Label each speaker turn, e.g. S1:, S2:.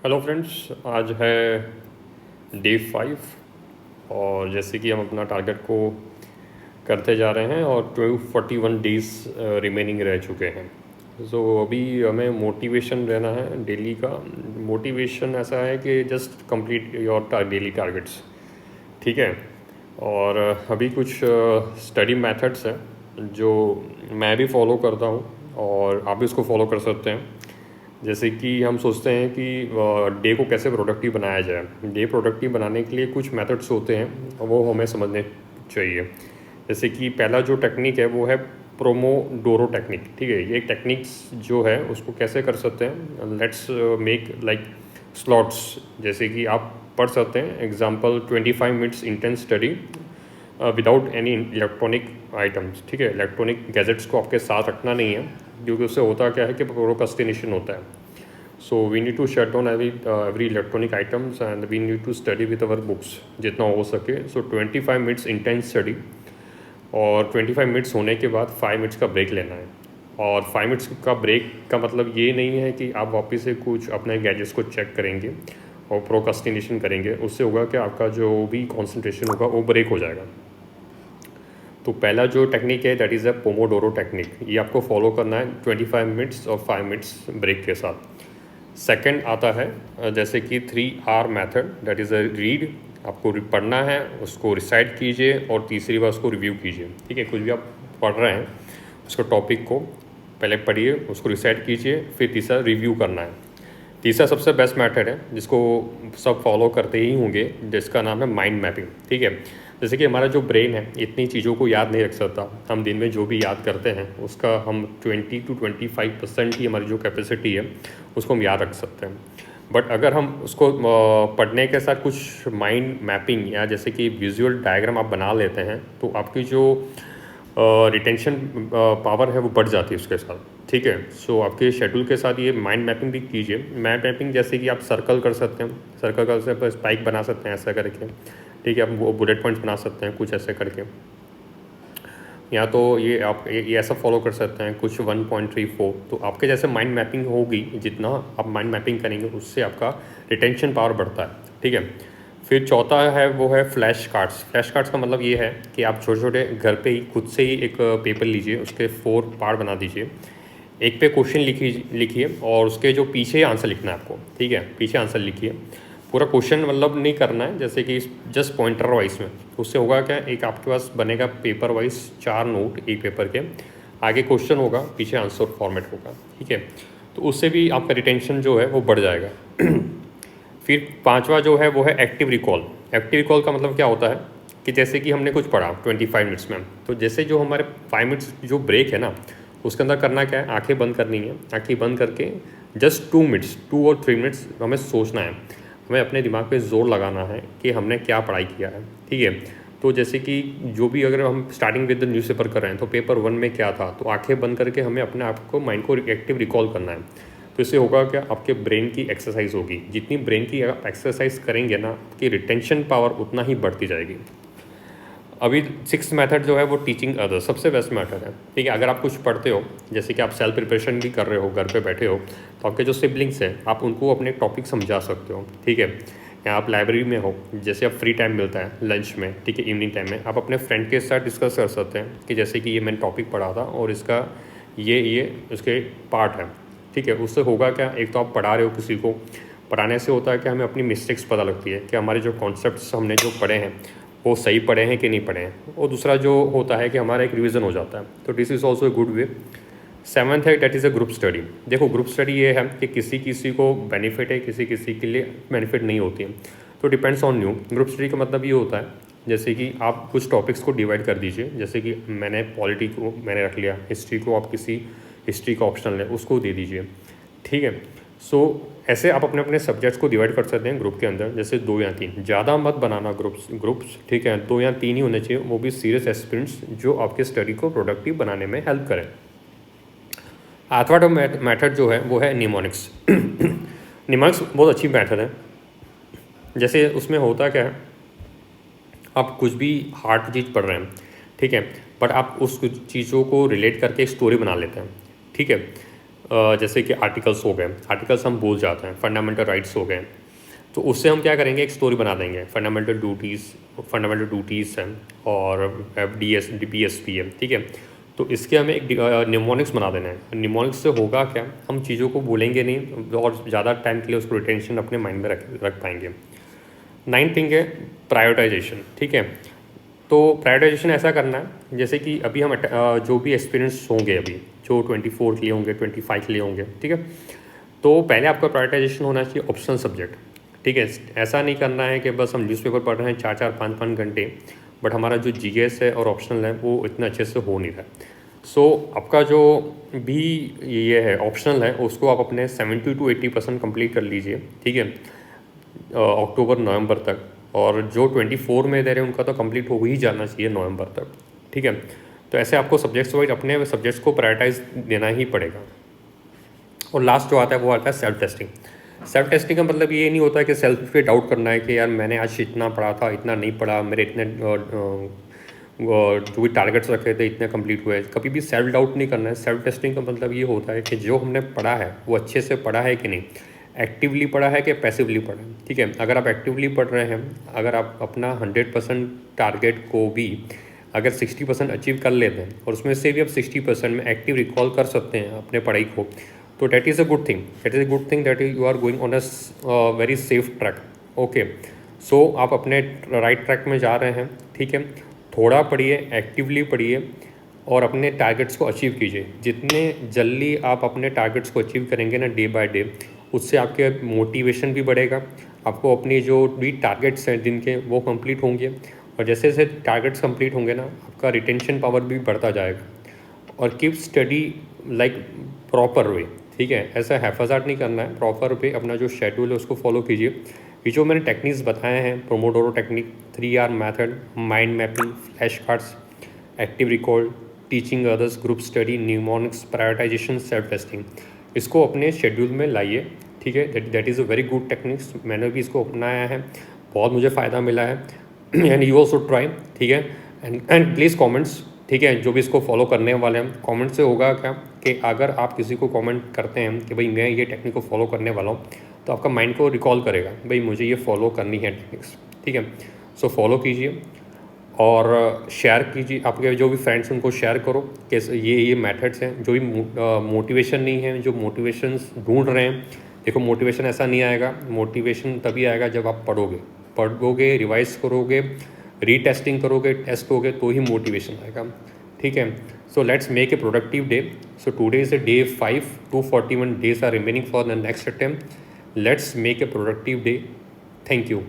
S1: Hello friends, आज है day 5 और जैसे कि हम अपना टारगेट को करते जा रहे हैं और 241 डेज़ रिमेनिंग रह चुके हैं। अभी हमें मोटिवेशन रहना है डेली का। मोटिवेशन ऐसा है कि just complete your daily targets, ठीक है। और अभी कुछ स्टडी मेथड्स हैं जो मैं भी फॉलो करता हूँ और आप भी उसको फॉलो कर सकते हैं। जैसे कि हम सोचते हैं कि डे को कैसे प्रोडक्टिव बनाया जाए। डे प्रोडक्टिव बनाने के लिए कुछ मेथड्स होते हैं, वो हमें समझने चाहिए। जैसे कि पहला जो टेक्निक है वो है प्रोमोडोरो टेक्निक, ठीक है। ये एक टेक्निक्स जो है उसको कैसे कर सकते हैं, लेट्स मेक लाइक स्लॉट्स। जैसे कि आप पढ़ सकते हैं example 25 minutes intense study without any electronic items, ठीक है। इलेक्ट्रॉनिक गैजेट्स को आपके साथ रखना नहीं है, क्योंकि उससे होता क्या है कि प्रोक्रास्टिनेशन होता है। So we need to shut down every electronic items and we need to study with our books जितना हो सके। सो 25 मिनट्स इंटेंस स्टडी और 25 मिनट्स होने के बाद 5 मिनट्स का ब्रेक लेना है। और 5 मिनट्स का ब्रेक का मतलब ये नहीं है कि आप वापस से कुछ अपने गैजेट्स को चेक करेंगे और प्रोक्रास्टिनेशन करेंगे। उससे होगा कि आपका जो भी कॉन्सेंट्रेशन होगा वो ब्रेक हो जाएगा। तो पहला जो टेक्निक है that is a Pomodoro technique. ये आपको फॉलो करना है 25 मिनट्स और 5 मिनट्स ब्रेक के साथ। सेकंड आता है जैसे कि 3R method, that is a read. आपको पढ़ना है, उसको रिसाइट कीजिए और तीसरी बार उसको रिव्यू कीजिए, ठीक है। कुछ भी आप पढ़ रहे हैं उसको टॉपिक को पहले पढ़िए, उसको रिसाइट कीजिए, फिर तीसरा रिव्यू करना है। तीसरा सबसे बेस्ट मेथड है जिसको सब फॉलो करते ही होंगे, जिसका नाम है माइंड मैपिंग, ठीक है। जैसे कि हमारा जो ब्रेन है इतनी चीज़ों को याद नहीं रख सकता। हम दिन में जो भी याद करते हैं उसका हम 20 to 25% ही हमारी जो कैपेसिटी है उसको हम याद रख सकते हैं। बट अगर हम उसको पढ़ने के साथ कुछ माइंड मैपिंग या जैसे कि विजुअल डायग्राम आप बना लेते हैं तो आपकी जो रिटेंशन पावर है वो बढ़ जाती है उसके साथ, ठीक है। सो आपके शेड्यूल के साथ ये माइंड मैपिंग भी कीजिए। माइंड मैपिंग जैसे कि आप सर्कल कर सकते हैं, सर्कल कर सकते हैं, स्पाइक बना सकते हैं ऐसा करके, ठीक है। आप वो बुलेट पॉइंट्स बना सकते हैं कुछ ऐसे करके, या तो ये आप ये ऐसा फॉलो कर सकते हैं कुछ 1.34। तो आपके जैसे माइंड मैपिंग होगी, जितना आप माइंड मैपिंग करेंगे उससे आपका रिटेंशन पावर बढ़ता है, ठीक है। फिर चौथा है वो है फ्लैश कार्ड्स। फ्लैश कार्ड्स का मतलब ये है कि आप छोटे छोटे घर पे ही खुद से ही एक पेपर लीजिए, उसके 4 पार्ट बना दीजिए। एक पे क्वेश्चन लिखिए और उसके जो पीछे आंसर लिखना है आपको, ठीक है। पीछे आंसर लिखिए, पूरा क्वेश्चन मतलब नहीं करना है, जैसे कि जस्ट पॉइंटर वाइज में। उससे होगा क्या, एक आपके पास बनेगा पेपर वाइज 4 नोट एक पेपर के, आगे क्वेश्चन होगा, पीछे आंसर फॉर्मेट होगा, ठीक है। तो उससे भी आपका रिटेंशन जो है वो बढ़ जाएगा। फिर पांचवा जो है वो है एक्टिव रिकॉल। एक्टिव रिकॉल का मतलब क्या होता है कि जैसे कि हमने कुछ पढ़ा 25 मिनट्स में, तो जैसे जो हमारे 5 मिनट्स जो ब्रेक है ना उसके अंदर करना क्या है, आंखें बंद करनी है। आंखें बंद करके जस्ट 2 मिनट्स 2 और 3 मिनट्स हमें सोचना है, हमें अपने दिमाग पे जोर लगाना है कि हमने क्या पढ़ाई किया है, ठीक है। तो जैसे कि जो भी अगर हम स्टार्टिंग विद द न्यूज़पेपर कर रहे हैं तो पेपर 1 में क्या था, तो आंखें बंद करके हमें अपने आप को माइंड को एक्टिव रिकॉल करना है। तो इससे होगा क्या, आपके ब्रेन की एक्सरसाइज होगी। जितनी ब्रेन की आप एक्सरसाइज करेंगे ना, आपकी रिटेंशन पावर उतना ही बढ़ती जाएगी। अभी 6th मेथड जो है वो टीचिंग अदर्स, सबसे बेस्ट मेथड है, ठीक है। अगर आप कुछ पढ़ते हो, जैसे कि आप सेल्फ प्रिपरेशन भी कर रहे हो, घर पे बैठे हो, तो आपके जो सिबलिंग्स हैं आप उनको अपने टॉपिक समझा सकते हो, ठीक है। या आप लाइब्रेरी में हो, जैसे आप फ्री टाइम मिलता है लंच में, ठीक है, इवनिंग टाइम में, आप अपने फ्रेंड के साथ डिस्कस कर सकते हैं कि जैसे कि ये मैंने टॉपिक पढ़ा था और इसका ये उसके पार्ट है, ठीक है। उससे होगा क्या, एक तो आप पढ़ा रहे हो किसी को, पढ़ाने से होता है कि हमें अपनी मिस्टेक्स पता लगती है कि हमारे जो कॉन्सेप्ट्स हमने जो पढ़े हैं वो सही पढ़े हैं कि नहीं पढ़े हैं। और दूसरा जो होता है कि हमारा एक रिवीजन हो जाता है। तो this is also a good way. 7th है that is a group study. देखो ग्रुप स्टडी ये है कि किसी किसी को बेनिफिट है, किसी किसी के लिए बेनिफिट नहीं होती है, तो depends on you. Group study का मतलब ये होता है जैसे कि आप कुछ टॉपिक्स को डिवाइड कर दीजिए, जैसे कि मैंने पॉलिटी को मैंने रख लिया, हिस्ट्री को आप किसी हिस्ट्री का ऑप्शनल है उसको दे दीजिए, ठीक है। सो ऐसे आप अपने अपने सब्जेक्ट्स को डिवाइड कर सकते हैं ग्रुप के अंदर, जैसे 2 या 3, ज़्यादा मत बनाना ग्रुप्स, ठीक है। 2 या 3 ही होने चाहिए, वो भी सीरियस एस्पिरेंट्स जो आपके स्टडी को प्रोडक्टिव बनाने में हेल्प करें। 8वां मेथड जो है वो है निमोनिक्स। निमोनिक्स बहुत अच्छी मेथड है। जैसे उसमें होता क्या है, आप कुछ भी हार्ड चीज़ पढ़ रहे हैं, ठीक है, बट आप उस चीज़ों को रिलेट करके एक स्टोरी बना लेते हैं, ठीक है। जैसे कि आर्टिकल्स हो गए, आर्टिकल्स हम भूल जाते हैं, फंडामेंटल राइट्स हो गए, तो उससे हम क्या करेंगे, एक स्टोरी बना देंगे, फंडामेंटल ड्यूटीज़ हैं और FDS DPSP है, ठीक है। तो इसके हमें एक निमोनिक्स बना देना है। निमोनिक्स से होगा क्या, हम चीज़ों को भूलेंगे नहीं और ज़्यादा टाइम के लिए उसको रिटेंशन अपने माइंड में रख पाएंगे। 9th थिंग है प्रायोरिटाइजेशन, ठीक है। तो प्रायोरिटाइजेशन ऐसा करना है जैसे कि अभी हम जो भी एक्सपीरियंस होंगे अभी, जो 24 के लिए होंगे, 25 के लिए होंगे, ठीक है। तो पहले आपका प्रायोरिटाइजेशन होना चाहिए ऑप्शनल सब्जेक्ट, ठीक है। ऐसा नहीं करना है कि बस हम न्यूज़पेपर पढ़ रहे हैं 4-4, 5-5 घंटे, बट हमारा जो GS है और ऑप्शनल है वो इतना अच्छे से हो नहीं रहा है। सो आपका जो भी ये है ऑप्शनल है उसको आप अपने 70 to 80% कंप्लीट कर लीजिए, ठीक है, अक्टूबर नवंबर तक। और जो 24 में दे रहे हैं उनका तो कंप्लीट हो ही जाना चाहिए नवंबर तक, ठीक है। तो ऐसे आपको सब्जेक्ट्स वाइज अपने सब्जेक्ट्स को प्रायोरिटाइज देना ही पड़ेगा। और लास्ट जो आता है वो आता है सेल्फ टेस्टिंग। सेल्फ टेस्टिंग का मतलब ये नहीं होता है कि सेल्फ पे डाउट करना है कि यार मैंने आज इतना पढ़ा था, इतना नहीं पढ़ा, मेरे इतने जो भी टारगेट्स रखे थे इतने कंप्लीट हुए। कभी भी सेल्फ डाउट नहीं करना है। सेल्फ टेस्टिंग का मतलब ये होता है कि जो हमने पढ़ा है वो अच्छे से पढ़ा है कि नहीं, एक्टिवली पढ़ा है कि पैसिवली पढ़ा है, ठीक है। अगर आप एक्टिवली पढ़ रहे हैं, अगर आप अपना 100% टारगेट को भी अगर 60% अचीव कर लेते हैं और उसमें से भी आप 60% में एक्टिव रिकॉल कर सकते हैं अपने पढ़ाई को, तो that is a good thing, that you are going on a very safe track. Okay, so आप अपने राइट ट्रैक में जा रहे हैं, ठीक है। थोड़ा पढ़िए, एक्टिवली पढ़िए और अपने टारगेट्स को अचीव कीजिए। जितने जल्दी आप अपने टारगेट्स को अचीव करेंगे ना डे बाय डे, उससे आपके मोटिवेशन भी बढ़ेगा, आपको अपनी जो भी टारगेट्स हैं दिन के वो कंप्लीट होंगे, और जैसे जैसे टारगेट्स कंप्लीट होंगे ना आपका रिटेंशन पावर भी बढ़ता जाएगा। और keep study like proper way, ठीक है। ऐसा हैफाजात नहीं करना है, प्रॉपर वे अपना जो शेड्यूल है उसको फॉलो कीजिए। ये जो मैंने टेक्निक्स बताए हैं, Pomodoro technique, 3R method, mind mapping, flash cards, active recall, teaching others, group study, mnemonics, prioritisation, self testing, इसको अपने शेड्यूल में लाइए, ठीक है। That is a very good techniques. मैंने भी इसको अपनाया है, बहुत मुझे फ़ायदा मिला है एंड यू ऑल्सो ट्राई, ठीक है। एंड प्लीज़ कमेंट्स, ठीक है, जो भी इसको फॉलो करने वाले हैं, कमेंट से होगा क्या कि अगर आप किसी को कमेंट करते हैं कि भाई मैं ये टेक्निक को फॉलो करने वाला हूँ, तो आपका माइंड को रिकॉल करेगा भाई मुझे ये फॉलो करनी है टेक्निक्स, ठीक है। सो फॉलो कीजिए और शेयर कीजिए, आपके जो भी फ्रेंड्स उनको शेयर करो कि ये मेथड्स हैं। जो भी मोटिवेशन नहीं है, जो मोटिवेशंस ढूंढ रहे हैं, देखो मोटिवेशन ऐसा नहीं आएगा, मोटिवेशन तभी आएगा जब आप पढ़ोगे, रिवाइज करोगे, रीटेस्टिंग करोगे, टेस्ट होगे, तो ही मोटिवेशन आएगा, ठीक है। So let's make a productive day. So today is day 5, 241 days are remaining for the next attempt. Let's make a productive day. Thank you.